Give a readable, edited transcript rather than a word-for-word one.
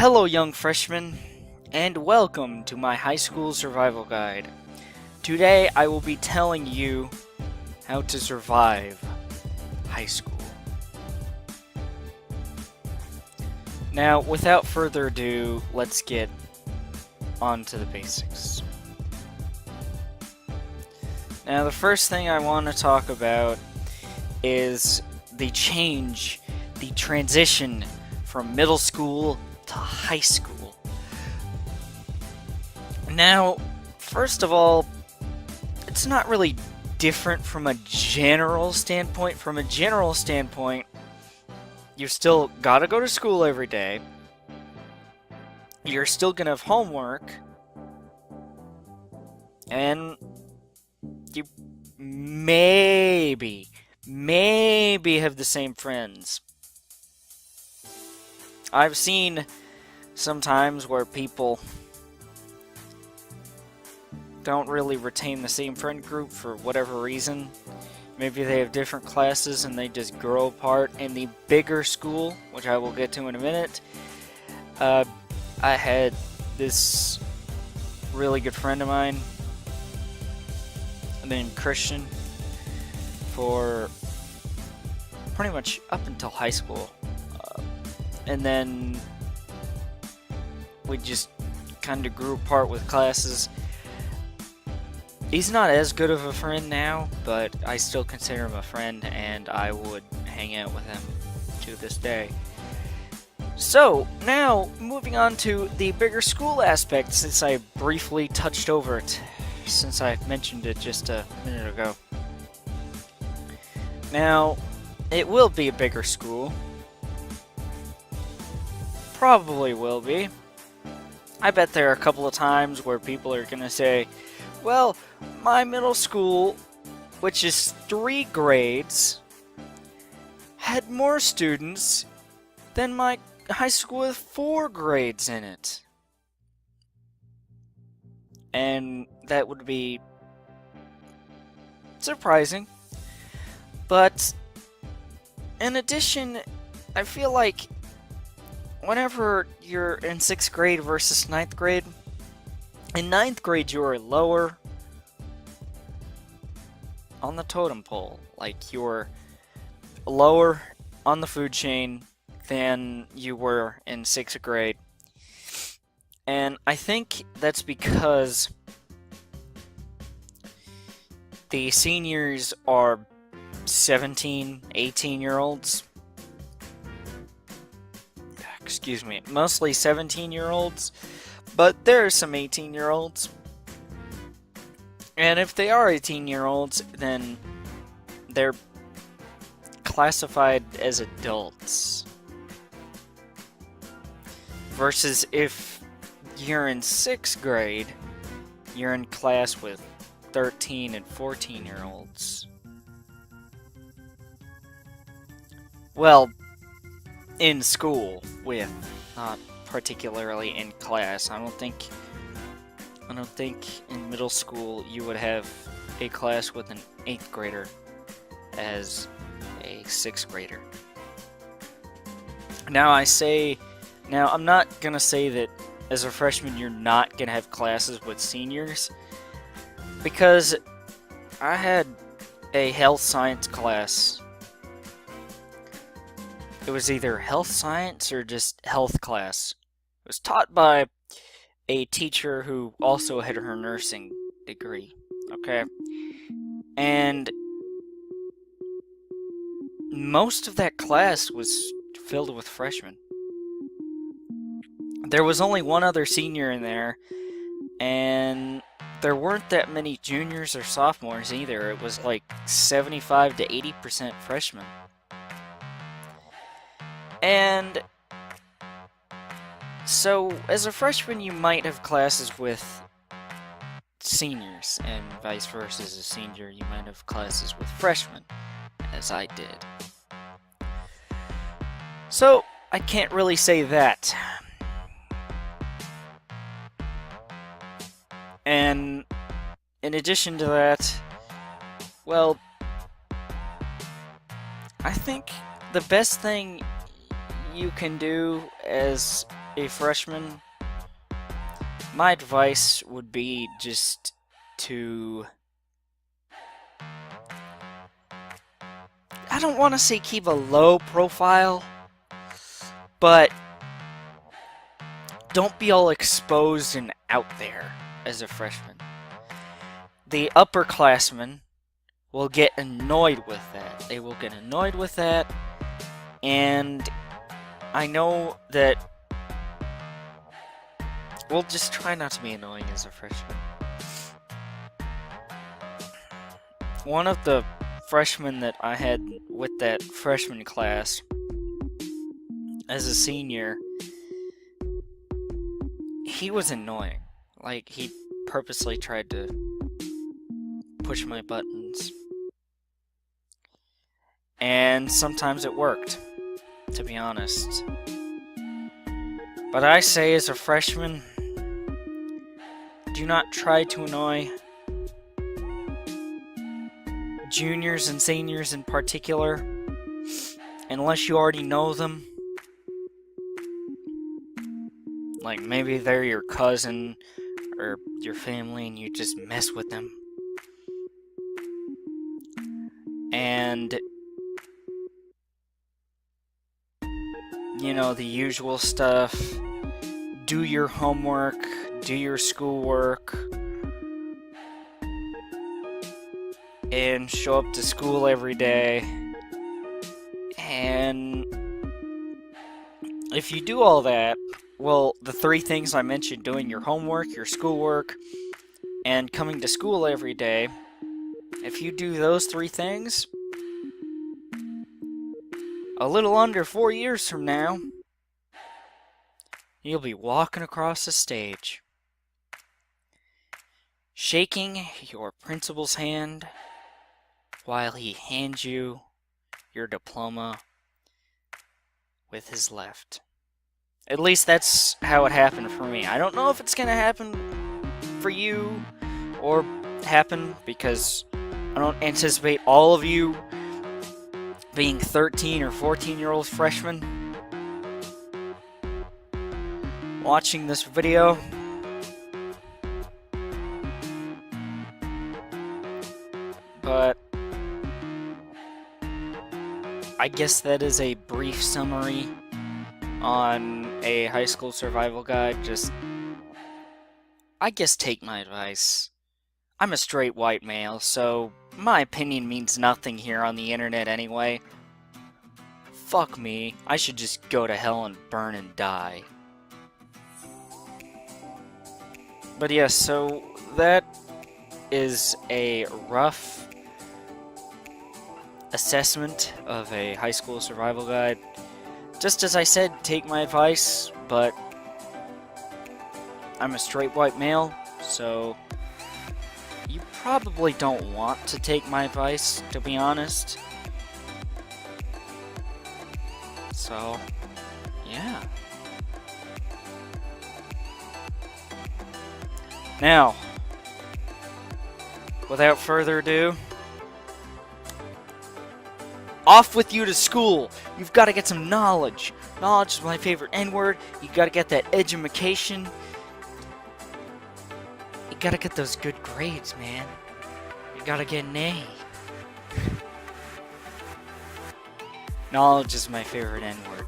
Hello, young freshmen, and welcome to my high school survival guide. Today, I will be telling you how to survive high school. Now, without further ado, let's get on to the basics. Now, the first thing I want to talk about is the transition from middle school to high school. Now, first of all, it's not really different from a general standpoint. From a general standpoint, you still gotta go to school every day. You're still gonna have homework. And you maybe have the same friends. I've seen sometimes where people don't really retain the same friend group for whatever reason. Maybe they have different classes and they just grow apart. In the bigger school, which I will get to in a minute, I had this really good friend of mine named Christian for pretty much up until high school. And then we just kind of grew apart with classes. He's not as good of a friend now, but I still consider him a friend, and I would hang out with him to this day. So, now, moving on to the bigger school aspect, since I briefly touched over it, since I mentioned it just a minute ago. Now, it will be a bigger school. Probably will be. I bet there are a couple of times where people are gonna say, well, my middle school, which is 3 grades, had more students than my high school with 4 grades in it. And that would be surprising. But in addition, I feel like whenever you're in 6th grade versus 9th grade, in 9th grade you are lower on the totem pole. Like, you're lower on the food chain than you were in 6th grade. And I think that's because the seniors are 17, 18-year-olds. Excuse me, mostly 17-year-olds, but there are some 18-year-olds. And if they are 18-year-olds, then they're classified as adults. Versus if you're in 6th grade, you're in class with 13 and 14-year-olds. Well, in school with, not particularly in class. I don't think in middle school you would have a class with an 8th grader as a 6th grader. Now I'm not gonna say that as a freshman you're not gonna have classes with seniors, because I had a health science class. It was either health science or just health class. It was taught by a teacher who also had her nursing degree, okay? And most of that class was filled with freshmen. There was only one other senior in there, and there weren't that many juniors or sophomores either. It was like 75 to 80% freshmen. And so, as a freshman, you might have classes with seniors, and vice versa. As a senior, you might have classes with freshmen, as I did. So, I can't really say that. And in addition to that, well, I think the best thing you can do as a freshman, my advice would be just to... I don't want to say keep a low profile, but don't be all exposed and out there as a freshman. The upperclassmen will get annoyed with that. They will get annoyed with that, and I know that we'll just try not to be annoying as a freshman. One of the freshmen that I had with that freshman class as a senior, he was annoying. Like, he purposely tried to push my buttons. And sometimes it worked, to be honest. But I say, as a freshman, do not try to annoy juniors and seniors in particular, unless you already know them. Like, maybe they're your cousin or your family and you just mess with them. And, you know, the usual stuff. Do your homework, do your schoolwork, and show up to school every day. And if you do all that, well, the three things I mentioned, doing your homework, your schoolwork, and coming to school every day, if you do those three things, a little under 4 years from now, you'll be walking across the stage, shaking your principal's hand while he hands you your diploma with his left. At least that's how it happened for me. I don't know if it's gonna happen for you or happen, because I don't anticipate all of you being 13 or 14-year-old freshmen watching this video. But I guess that is a brief summary on a high school survival guide. Just, I guess, take my advice. I'm a straight white male, so my opinion means nothing here on the internet anyway. Fuck me, I should just go to hell and burn and die. But yes, so that is a rough assessment of a high school survival guide. Just as I said, take my advice, but I'm a straight white male, so you probably don't want to take my advice, to be honest. So, yeah. Now, without further ado, off with you to school. You've got to get some knowledge. Knowledge is my favorite N-word. You got to get that edumacation. You got to get those good grades, man. You got to get an A. Knowledge is my favorite N-word.